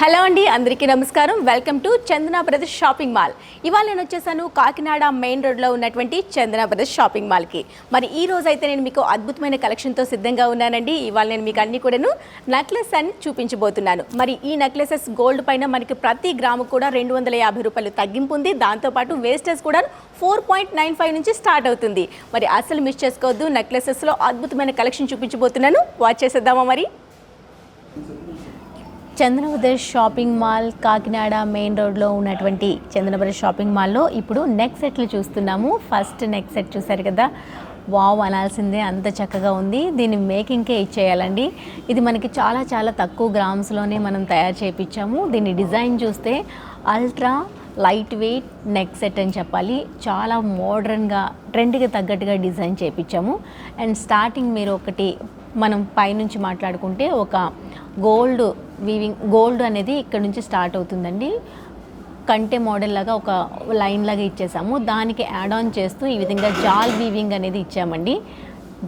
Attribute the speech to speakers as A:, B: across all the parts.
A: Hello అండి, అందరికీ నమస్కారం. Welcome to Chandana brothers shopping mall. ఇవాళ నేను వచ్చేసాను కాకినాడ మెయిన్ రోడ్లో ఉన్నటువంటి చందన బ్రదర్స్ షాపింగ్ మాల్కి. మరి ఈ రోజు అయితే నేను మీకు అద్భుతమైన కలెక్షన్తో సిద్ధంగా ఉన్నానండి. ఇవాళ నేను మీకు అన్ని కూడాను నెక్లెస్ అని చూపించబోతున్నాను. మరి ఈ నెక్లెసెస్ గోల్డ్ పైన మనకి ప్రతి గ్రాము కూడా 250 రూపాయలు తగ్గింపు ఉంది. దాంతోపాటు వేస్టేజ్ కూడా 4.95 నుంచి స్టార్ట్ అవుతుంది. మరి అసలు మిస్ చేసుకోవద్దు. నెక్లెసెస్లో అద్భుతమైన కలెక్షన్ చూపించబోతున్నాను. వాచ్ చేసేద్దామా మరి? Chandana brothers shopping mall Kakinada main రోడ్లో ఉన్నటువంటి చందన బ్రదర్స్ షాపింగ్ మాల్లో ఇప్పుడు నెక్ సెట్లు చూస్తున్నాము. ఫస్ట్ నెక్ సెట్ చూసారు కదా, వావ్ అనాల్సిందే, అంత చక్కగా ఉంది. దీన్ని మేకింగ్కే ఇచ్చేయాలండి. ఇది మనకి చాలా చాలా తక్కువ గ్రామ్స్లోనే మనం తయారు చేయించాము. దీన్ని డిజైన్ చూస్తే ultra light weight neck set అని చెప్పాలి. చాలా మోడర్న్గా ట్రెండ్కి తగ్గట్టుగా డిజైన్ చేయించాము. అండ్ స్టార్టింగ్ మీరు ఒకటి మనం పైనుంచి మాట్లాడుకుంటే ఒక గోల్డ్ అనేది ఇక్కడ నుంచి స్టార్ట్ అవుతుందండి. కంటె మోడల్ లాగా ఒక లైన్ లాగా ఇచ్చేసాము. దానికి యాడ్ ఆన్ చేస్తూ ఈ విధంగా జాల్ వీవింగ్ అనేది ఇచ్చామండి.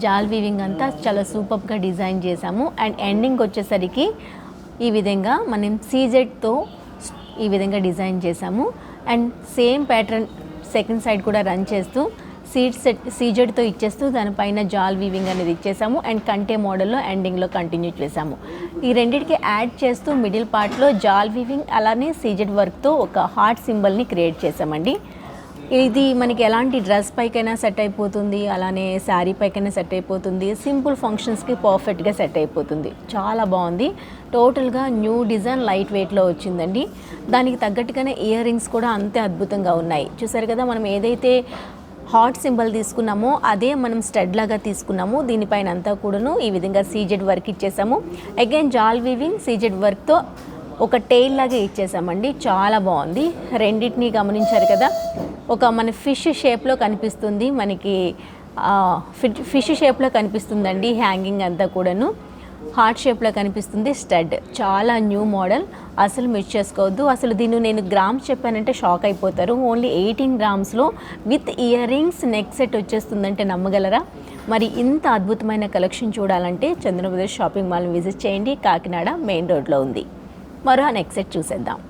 A: జాల్ వీవింగ్ అంతా చాలా సూపర్గా డిజైన్ చేసాము. అండ్ ఎండింగ్ వచ్చేసరికి ఈ విధంగా మనం సీజెడ్తో ఈ విధంగా డిజైన్ చేసాము. And same pattern second side కూడా రన్ చేస్తూ సీజెడ్తో ఇచ్చేస్తూ దానిపైన జాల్ వీవింగ్ అనేది ఇచ్చేసాము. అండ్ కంటే మోడల్లో ఎండింగ్లో కంటిన్యూ చేసాము. ఈ రెండింటికి యాడ్ చేస్తూ మిడిల్ పార్ట్లో జాల్ వీవింగ్ అలానే సీజెడ్ వర్క్తో ఒక హార్ట్ సింబల్ని క్రియేట్ చేసామండి. ఇది మనకి ఎలాంటి డ్రెస్ పైకైనా సెట్ అయిపోతుంది, అలానే శారీ పైకైనా సెట్ అయిపోతుంది, సింపుల్ ఫంక్షన్స్కి పర్ఫెక్ట్గా సెట్ అయిపోతుంది. చాలా బాగుంది. టోటల్గా న్యూ డిజైన్ లైట్ వెయిట్లో వచ్చిందండి. దానికి తగ్గట్టుగానే ఇయర్ రింగ్స్ కూడా అంతే అద్భుతంగా ఉన్నాయి. చూసారు కదా, మనం ఏదైతే హార్ట్ సింబల్ తీసుకున్నామో అదే మనం స్టడ్ లాగా తీసుకున్నాము. దీనిపైన అంతా కూడాను ఈ విధంగా సీజెడ్ వర్క్ ఇచ్చేసాము. అగైన్ జాల్ వీవింగ్ సీజెడ్ వర్క్తో ఒక టెయిల్ లాగా ఇచ్చేసామండి. చాలా బాగుంది. రెండింటిని గమనించారు కదా, ఒక మన ఫిష్ షేప్లో కనిపిస్తుంది, మనకి ఫిష్ షేప్లో కనిపిస్తుందండి. హ్యాంగింగ్ అంతా కూడాను హార్ట్ షేప్లో కనిపిస్తుంది. స్టడ్ చాలా న్యూ మోడల్, అసలు మిస్ చేసుకోవద్దు. అసలు దీన్ని నేను గ్రామ్స్ చెప్పానంటే షాక్ అయిపోతారు. ఓన్లీ 18 గ్రామ్స్లో with earrings neck set వచ్చేస్తుందంటే నమ్మగలరా? మరి ఇంత అద్భుతమైన కలెక్షన్ చూడాలంటే Chandana brothers shopping mall visit చేయండి. కాకినాడ మెయిన్ రోడ్లో ఉంది. మరో నెక్ సెట్ చూసేద్దాం.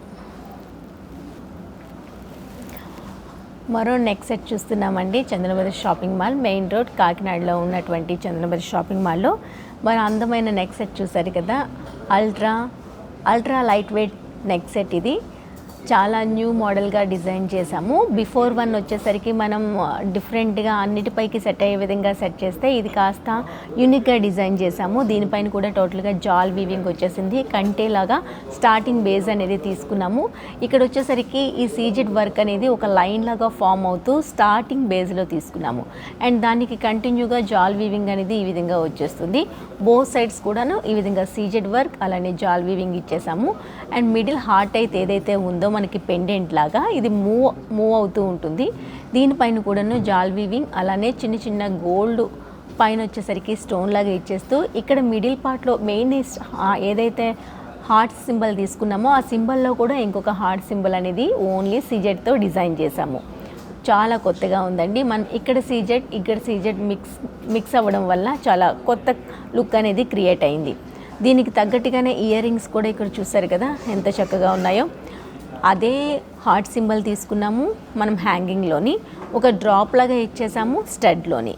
A: మరో నెక్ సెట్ చూస్తున్నామండి. Chandana brothers shopping mall main road కాకినాడలో ఉన్నటువంటి చందన బ్రదర్స్ షాపింగ్ మాల్లో మరి అందమైన నెక్ సెట్ చూసారు కదా, ultra light weight neck set. ఇది చాలా న్యూ మోడల్గా డిజైన్ చేసాము. బిఫోర్ వన్ వచ్చేసరికి మనం డిఫరెంట్గా అన్నిటిపైకి సెట్ అయ్యే విధంగా సెట్ చేస్తే ఇది కాస్త యూనిక్గా డిజైన్ చేసాము. దీనిపైన కూడా టోటల్గా జాల్ వీవింగ్ వచ్చేసింది. కంటేలాగా స్టార్టింగ్ బేస్ అనేది తీసుకున్నాము. ఇక్కడ వచ్చేసరికి ఈ సీజెడ్ వర్క్ అనేది ఒక లైన్ లాగా ఫామ్ అవుతూ స్టార్టింగ్ బేస్లో తీసుకున్నాము. అండ్ దానికి కంటిన్యూగా జాల్ వీవింగ్ అనేది ఈ విధంగా వచ్చేస్తుంది. బోత్ సైడ్స్ కూడాను ఈ విధంగా సీజెడ్ వర్క్ అలానే జాల్ వీవింగ్ ఇచ్చేసాము. అండ్ మిడిల్ హార్ట్ అయితే ఏదైతే ఉందో మనకి పెండెంట్ లాగా ఇది మూవ్ అవుతూ ఉంటుంది. దీనిపైన కూడాను జాల్ వీవింగ్ అలానే చిన్న చిన్న గోల్డ్ పైన వచ్చేసరికి స్టోన్ లాగా ఇచ్చేస్తూ ఇక్కడ మిడిల్ పార్ట్లో మెయిన్ ఏదైతే హార్ట్ సింబల్ తీసుకున్నామో ఆ సింబల్లో కూడా ఇంకొక హార్ట్ సింబల్ అనేది ఓన్లీ సీజెడ్తో డిజైన్ చేసాము. చాలా కొత్తగా ఉందండి. మనం ఇక్కడ సీజెడ్ మిక్స్ అవ్వడం వల్ల చాలా కొత్త లుక్ అనేది క్రియేట్ అయింది. దీనికి తగ్గట్టుగానే ఇయర్ రింగ్స్ కూడా ఇక్కడ చూసారు కదా ఎంత చక్కగా ఉన్నాయో. అదే హార్ట్ సింబల్ తీసుకున్నాము మనం హ్యాంగింగ్లోని, ఒక డ్రాప్ లాగా ఇచ్చేసాము స్టడ్లోని.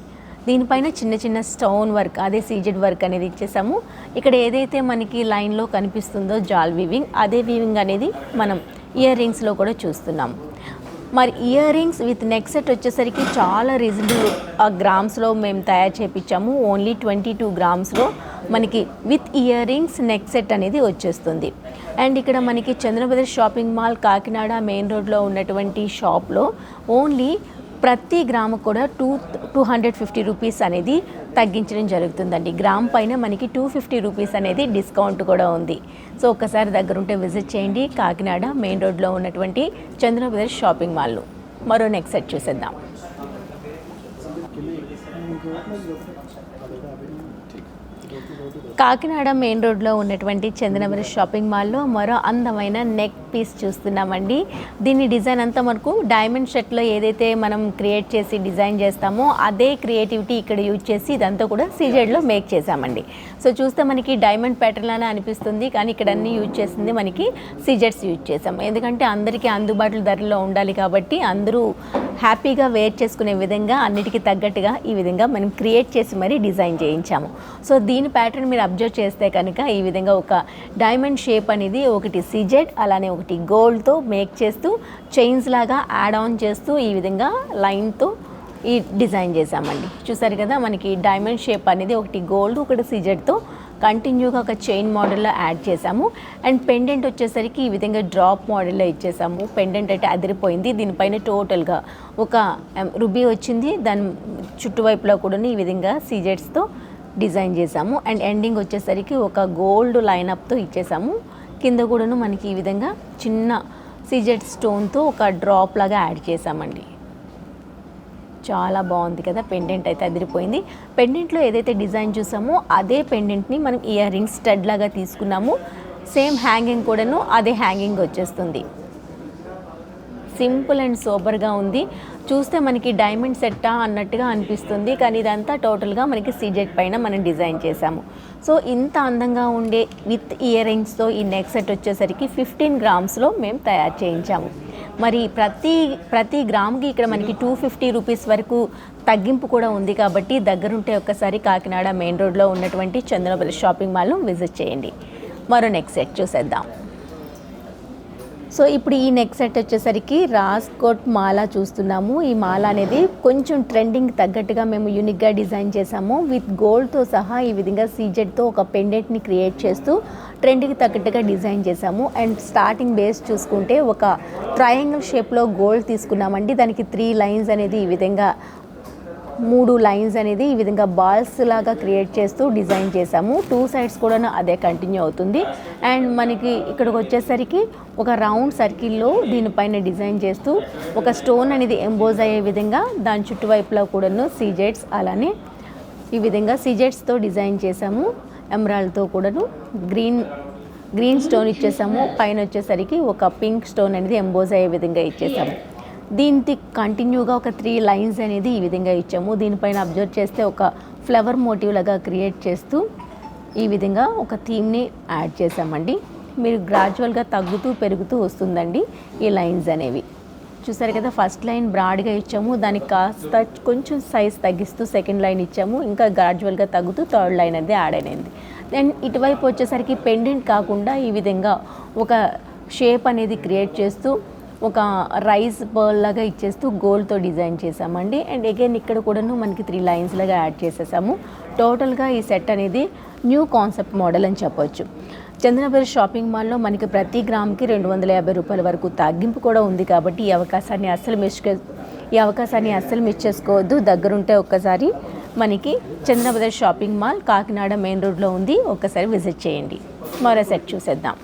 A: దీనిపైన చిన్న చిన్న స్టోన్ వర్క్ అదే సీజెడ్ వర్క్ అనేది ఇచ్చేసాము. ఇక్కడ ఏదైతే మనకి లైన్లో కనిపిస్తుందో జాల్ వీవింగ్, అదే వీవింగ్ అనేది మనం ఇయర్ రింగ్స్లో కూడా చూస్తున్నాము. మరి ear rings with neck set వచ్చేసరికి చాలా రీజనబుల్ గ్రామ్స్లో మేము తయారు చేయించాము. ఓన్లీ 22 గ్రామ్స్లో మనకి with earrings neck set అనేది వచ్చేస్తుంది. అండ్ ఇక్కడ మనకి Chandana brothers shopping mall Kakinada main రోడ్లో ఉన్నటువంటి షాప్లో ఓన్లీ ప్రతి గ్రాము కూడా 250 రూపీస్ అనేది తగ్గించడం జరుగుతుందండి. గ్రామ్ పైన మనకి 250 రూపీస్ అనేది డిస్కౌంట్ కూడా ఉంది. సో ఒక్కసారి దగ్గరుంటే విజిట్ చేయండి కాకినాడ మెయిన్ రోడ్లో ఉన్నటువంటి చందన బ్రదర్స్ షాపింగ్ మాల్లో. మరో నెక్ సెట్ చూసేద్దాం. కాకినాడ మెయిన్ రోడ్లో ఉన్నటువంటి చందన బ్రదర్స్ షాపింగ్ మాల్లో మరో అందమైన నెక్ పీస్ చూస్తున్నామండి. దీని డిజైన్ అంతా మనకు డైమండ్ షర్ట్లో ఏదైతే మనం క్రియేట్ చేసి డిజైన్ చేస్తామో అదే క్రియేటివిటీ ఇక్కడ యూజ్ చేసి ఇదంతా కూడా సీజెడ్లో మేక్ చేసామండి. సో చూస్తే మనకి డైమండ్ ప్యాటర్న్ లానే అనిపిస్తుంది, కానీ ఇక్కడ అన్ని యూజ్ చేసింది మనకి సీజెడ్స్ యూజ్ చేసాము. ఎందుకంటే అందరికీ అందుబాటులో ధరలో ఉండాలి కాబట్టి అందరూ హ్యాపీగా వేర్ చేసుకునే విధంగా అన్నిటికీ తగ్గట్టుగా ఈ విధంగా మనం క్రియేట్ చేసి మరీ డిజైన్ చేయించాము. సో దీని ప్యాటర్న్ మీరు అబ్జర్వ్ చేస్తే కనుక ఈ విధంగా ఒక డైమండ్ షేప్ అనేది ఒకటి సీజెడ్ అలానే ఒకటి గోల్డ్తో మేక్ చేస్తూ చైన్స్ లాగా యాడ్ ఆన్ చేస్తూ ఈ విధంగా లైన్తో ఈ డిజైన్ చేసామండి. చూసారు కదా, మనకి డైమండ్ షేప్ అనేది ఒకటి గోల్డ్ ఒకటి సీజెడ్తో కంటిన్యూగా ఒక చైన్ మోడల్లో యాడ్ చేసాము. అండ్ పెండెంట్ వచ్చేసరికి ఈ విధంగా డ్రాప్ మోడల్లో ఇచ్చేసాము. పెండెంట్ అయితే అదిరిపోయింది. దీనిపైన టోటల్గా ఒక రుబీ వచ్చింది, దాని చుట్టువైపులో కూడా ఈ విధంగా సీజెడ్స్తో డిజైన్ చేసాము. అండ్ ఎండింగ్ వచ్చేసరికి ఒక గోల్డ్ లైనప్తో ఇచ్చేసాము. కింద కూడాను మనకి ఈ విధంగా చిన్న సీజెడ్ స్టోన్తో ఒక డ్రాప్ లాగా యాడ్ చేసామండి. చాలా బాగుంది కదా, పెండెంట్ అయితే అదిరిపోయింది. పెండెంట్లో ఏదైతే డిజైన్ చూసామో అదే పెండెంట్ని మనం ఇయర్ రింగ్స్ స్టడ్ లాగా తీసుకున్నాము. సేమ్ హ్యాంగింగ్ కూడాను అదే హ్యాంగింగ్ వచ్చేస్తుంది. సింపుల్ అండ్ సూపర్గా ఉంది. చూస్తే మనకి డైమండ్ సెట్టా అన్నట్టుగా అనిపిస్తుంది, కానీ ఇదంతా టోటల్గా మనకి సీజెడ్ పైన మనం డిజైన్ చేసాము. సో ఇంత అందంగా ఉండే విత్ ఇయర్ రింగ్స్తో ఈ నెక్ సెట్ వచ్చేసరికి 15 గ్రామ్స్లో మేము తయారు చేయించాము. మరి ప్రతి గ్రామ్కి ఇక్కడ మనకి 250 రూపీస్ వరకు తగ్గింపు కూడా ఉంది. కాబట్టి దగ్గరుంటే ఒక్కసారి కాకినాడ మెయిన్ రోడ్లో ఉన్నటువంటి చందనపల్లి షాపింగ్ మాల్ను విజిట్ చేయండి. మరో నెక్ సెట్ చూసేద్దాం. సో ఇప్పుడు ఈ నెక్ సెట్ వచ్చేసరికి రాస్కోట్ మాల చూస్తున్నాము. ఈ మాల అనేది కొంచెం ట్రెండింగ్ తగ్గట్టుగా మేము యూనిక్గా డిజైన్ చేసాము. విత్ గోల్డ్తో సహా ఈ విధంగా సీజెడ్తో ఒక పెండెంట్ని క్రియేట్ చేస్తూ ట్రెండ్కి తగ్గట్టుగా డిజైన్ చేసాము. అండ్ స్టార్టింగ్ బేస్ చూసుకుంటే ఒక ట్రయాంగిల్ షేప్లో గోల్డ్ తీసుకున్నామండి. దానికి 3 లైన్స్ అనేది ఈ విధంగా 3 లైన్స్ అనేది ఈ విధంగా బాల్స్ లాగా క్రియేట్ చేస్తూ డిజైన్ చేసాము. 2 సైడ్స్ కూడా అదే కంటిన్యూ అవుతుంది. అండ్ మనకి ఇక్కడికి వచ్చేసరికి ఒక రౌండ్ సర్కిల్లో దీనిపైన డిజైన్ చేస్తూ ఒక స్టోన్ అనేది ఎంబోజ్ అయ్యే విధంగా దాని చుట్టువైపులో కూడాను సీజెడ్స్ అలానే ఈ విధంగా సీజెడ్స్తో డిజైన్ చేసాము. ఎమరాల్డ్తో కూడాను గ్రీన్ స్టోన్ ఇచ్చేసాము. పైన వచ్చేసరికి ఒక పింక్ స్టోన్ అనేది ఎంబోజ్ అయ్యే విధంగా ఇచ్చేసాము. దీనికి కంటిన్యూగా ఒక 3 లైన్స్ అనేది ఈ విధంగా ఇచ్చాము. దీనిపైన అబ్జర్వ్ చేస్తే ఒక ఫ్లవర్ మోటివ్ లాగా క్రియేట్ చేస్తూ ఈ విధంగా ఒక థీమ్ని యాడ్ చేసామండి. మీరు గ్రాడ్యువల్గా తగ్గుతూ పెరుగుతూ వస్తుందండి ఈ లైన్స్ అనేవి. చూసారు కదా, ఫస్ట్ లైన్ బ్రాడ్గా ఇచ్చాము, దానికి కాస్త కొంచెం సైజ్ తగ్గిస్తూ సెకండ్ లైన్ ఇచ్చాము. ఇంకా గ్రాడ్యువల్గా తగ్గుతూ థర్డ్ లైన్ అనేది యాడ్ అయినది. దెన్ ఇటువైపు వచ్చేసరికి పెండెంట్ కాకుండా ఈ విధంగా ఒక షేప్ అనేది క్రియేట్ చేస్తూ ఒక రైస్ బర్ల్ లాగా ఇచ్చేస్తూ గోల్డ్తో డిజైన్ చేసామండి. అండ్ అగైన్ ఇక్కడ కూడాను మనకి 3 లైన్స్ లాగా యాడ్ చేసేసాము. టోటల్గా ఈ సెట్ అనేది న్యూ కాన్సెప్ట్ మోడల్ అని చెప్పొచ్చు. చందనపల్లి షాపింగ్ మాల్లో మనకి ప్రతి గ్రామ్కి 250 రూపాయల వరకు తగ్గింపు కూడా ఉంది. కాబట్టి ఈ అవకాశాన్ని అస్సలు మిస్ చేసుకోవద్దు. దగ్గరుంటే ఒక్కసారి మనకి Chandanapalli shopping mall Kakinada main రోడ్లో ఉంది, ఒక్కసారి విజిట్ చేయండి. మరో సెట్ చూసేద్దాం.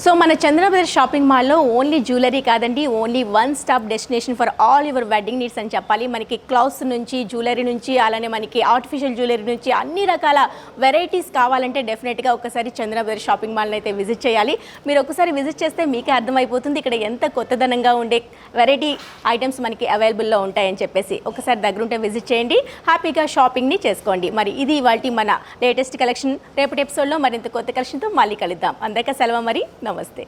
A: సో మన చందనపల్లి షాపింగ్ మాల్లో ఓన్లీ జ్యువెలరీ కాదండి, only one stop destination for all your wedding needs అని చెప్పాలి. మనకి క్లాత్స్ నుంచి జ్యువెలరీ నుంచి అలానే మనకి ఆర్టిఫిషియల్ జ్యువెలరీ నుంచి అన్ని రకాల వెరైటీస్ కావాలంటే డెఫినెట్గా ఒకసారి చందనపల్లి షాపింగ్ మాల్ని అయితే విజిట్ చేయాలి. మీరు ఒకసారి విజిట్ చేస్తే మీకే అర్థమైపోతుంది ఇక్కడ ఎంత కొత్తదనంగా ఉండే వెరైటీ ఐటమ్స్ మనకి అవైలబుల్లో ఉంటాయని చెప్పేసి. ఒకసారి దగ్గరుంటే విజిట్ చేయండి, హ్యాపీగా షాపింగ్ని చేసుకోండి. మరి ఇది ఇవాల్టి మన లేటెస్ట్ కలెక్షన్. రేపటి ఎపిసోడ్లో మరింత కొత్త కలెక్షన్తో మళ్ళీ కలుద్దాం. అందరికీ సెలవు, మరి నమస్తే.